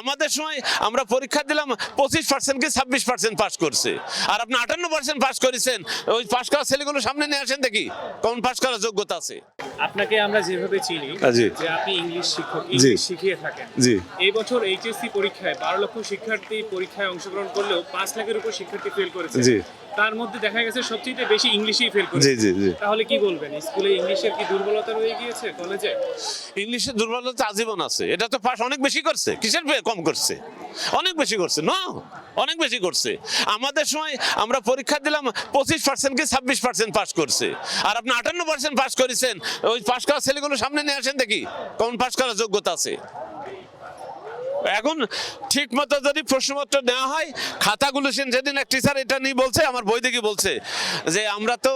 আমাদের সময় আমরা পরীক্ষা দিলাম 25% কি 26% পাস করছে, আর আপনি 58% পাস করেছেন। ওই পাস করা ছেলেগুলো সামনে নিয়ে আসেন দেখি কোন পাস করার যোগ্যতা আছে। আপনাকে আমরা যেভাবে চিনি জি। যে আপনি ইংলিশ শিক্ষক, ইংলিশ শিখিয়ে থাকেন। জি। এই বছর এইচএসসি পরীক্ষায় 12 লক্ষ শিক্ষার্থী পরীক্ষায় অংশগ্রহণ করলেও 5 লাখের উপর শিক্ষার্থী ফেল করেছে। জি। তার মধ্যে দেখা গেছে সবচেয়ে বেশি ইংলিশেই ফেল করেছে। জি জি জি। তাহলে কি বলবেন, স্কুলে ইংলিশের কি দুর্বলতা রয়ে গিয়েছে কলেজে? ইংলিশের দুর্বলতা আজীবন আছে। এটা তো পাস অনেক বেশি করছে, কিসের কম করছে? অনেক বেশি করছে না, অনেক বেশি করছে। আমাদের সময় আমরা পরীক্ষা দিলাম 25% কি 26% পাস করছে, আর আপনি 58% পাস করেছেন। ওই পাস করা ছেলেগুলো সামনে নিয়ে আসেন দেখি কোন পাস করার যোগ্যতা আছে। এখন ঠিক মতো যদি প্রশ্নপত্র নেওয়া হয়, খাতাগুলো যেদিন এক টিচার এটা নিয়ে বলছে, আমার বই দেখে বলছে যে আমরা তো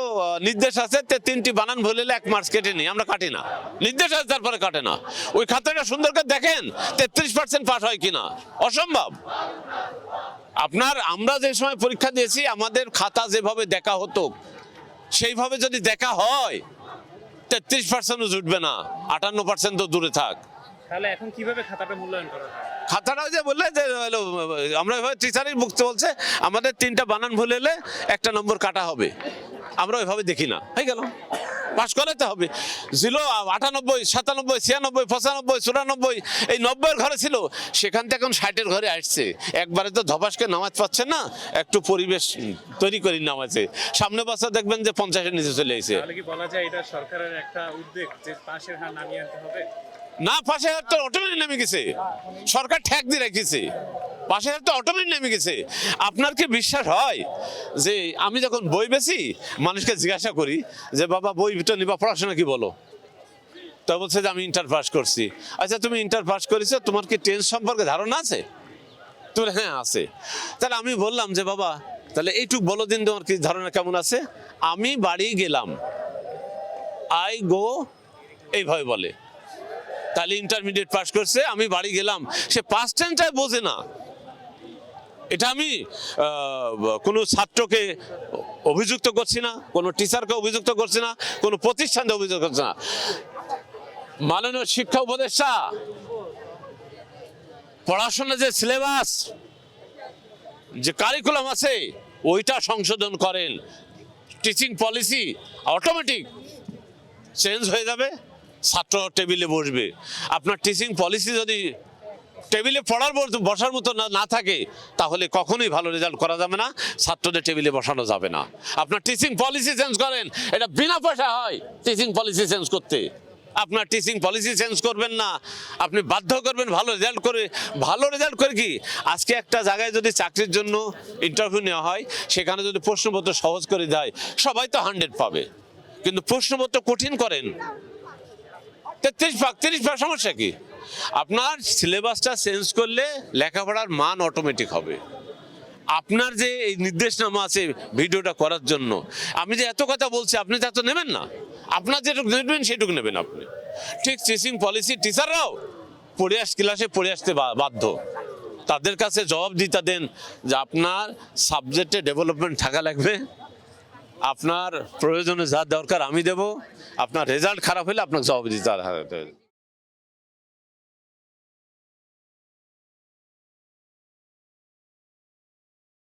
নির্দেশ আছে 3টি বানান ভুল হলে 1 মার্কস কেটে নিই, আমরা কাটি না। নির্দেশ আছে তারপরে কাটে না। ওই খাতাটা সুন্দর করে দেখেন 33% পাস হয় কিনা, অসম্ভব। আমরা যে সময় পরীক্ষা দিয়েছি, আমাদের খাতা যেভাবে দেখা হতো সেইভাবে যদি দেখা হয় 33%ও জুটবে না, 58% তো দূরে থাক। তাহলে এখন কিভাবে খাতাটা মূল্যায়ন করা হয়? খাতাটা যে বললে যে আমরা টিচারই মুক্ত বলছে আমাদের 3টা বানান ভুল হলে 1টা নম্বর কাটা হবে, আমরা ওইভাবে দেখি না, হয়ে গেল। পাস করাতে হবে। ছিল 98, 97, 96, 95, 94, এই 90-এর ঘরে ছিল, সেখান থেকে এখন 60-এর ঘরে আসছে। একবারে তো ধপাসকে নামাজ পাচ্ছে না, একটু পরিবেশ তৈরি করে নামাজে। সামনে বছর দেখবেন যে 50-এর নিচে চলে আসছে। তাহলে কি বলা যায় এটা সরকারের একটা উদ্যোগ যে পাশের হার নামিয়ে আনতে হবে? না, পাশে হার তো অটোমেটিক নেমে গেছে, সরকার ঠেক দিয়ে রেখেছে। পাশে হার তো অটোমেটিক নেমে গেছে। আপনার কি বিশ্বাস হয় যে আমি যখন বই বেশি মানুষকে জিজ্ঞাসা করি যে বাবা বইটা নিবা, পড়াশোনা কি বলো, তা বলছে যে আমি ইন্টার পাস করছি। আচ্ছা, তুমি ইন্টার পাস করেছো, তোমার কি টেন্স সম্পর্কে ধারণা আছে? তোমার হ্যাঁ আছে। তাহলে আমি বললাম যে বাবা তাহলে এইটুক বলো দিন, তোমার কি ধারণা কেমন আছে? আমি বাড়ি গেলাম, আই গো, এইভাবে বলে। তাহলে ইন্টারমিডিয়েট পাস করছে, আমি বাড়ি গেলাম। সে পাস্ট টেন্সটাই বোঝে না। এটা আমি কোনো ছাত্রকে অভিযুক্ত করছি না, কোনো টিচারকে অভিযুক্ত করছি না, কোনো প্রতিষ্ঠানকে অভিযুক্ত করছি না। মাননীয় শিক্ষা উপদেষ্টা পড়াশোনার যে সিলেবাস, যে কারিকুলাম আছে, ওইটা সংশোধন করেন। টিচিং পলিসি অটোমেটিক চেঞ্জ হয়ে যাবে, ছাত্র টেবিলে বসবে। আপনার টিচিং পলিসি যদি টেবিলে বসার মতো না থাকে, তাহলে কখনোই ভালো রেজাল্ট করা যাবে না, ছাত্রদের টেবিলে বসানো যাবে না। আপনার টিচিং পলিসি চেঞ্জ করেন, এটা বিনা পয়সা হয় টিচিং পলিসি চেঞ্জ করতে। আপনার টিচিং পলিসি চেঞ্জ করবেন না, আপনি বাধ্য করবেন ভালো রেজাল্ট করে। ভালো রেজাল্ট করে কি, আজকে একটা জায়গায় যদি চাকরির জন্য ইন্টারভিউ নেওয়া হয়, সেখানে যদি প্রশ্নপত্র সহজ করে দেয়, সবাই তো 100 পাবে। কিন্তু প্রশ্নপত্র কঠিন করেন, 33 সমস্যা কি? আপনার সিলেবাসটা চেঞ্জ করলে লেখাপড়ার মান অটোমেটিক হবে। আপনার যে এই নির্দেশনামা আছে ভিডিওটা করার জন্য, আমি যে এত কথা বলছি আপনি তা তো নেবেন না। আপনার যেটুকু নেবেন সেটুকু নেবেন আপনি। ঠিক টিচিং পলিসি টিচাররাও ক্লাসে পড়ে আসতে বাধ্য। তাদের কাছে জবাব দিতে দেন যে আপনার সাবজেক্টে ডেভেলপমেন্ট থাকা লাগবে, আপনার প্রয়োজনে যা দরকার আমি দেব, আপনার রেজাল্ট খারাপ হলে আপনাকে জবাব দিতে হবে।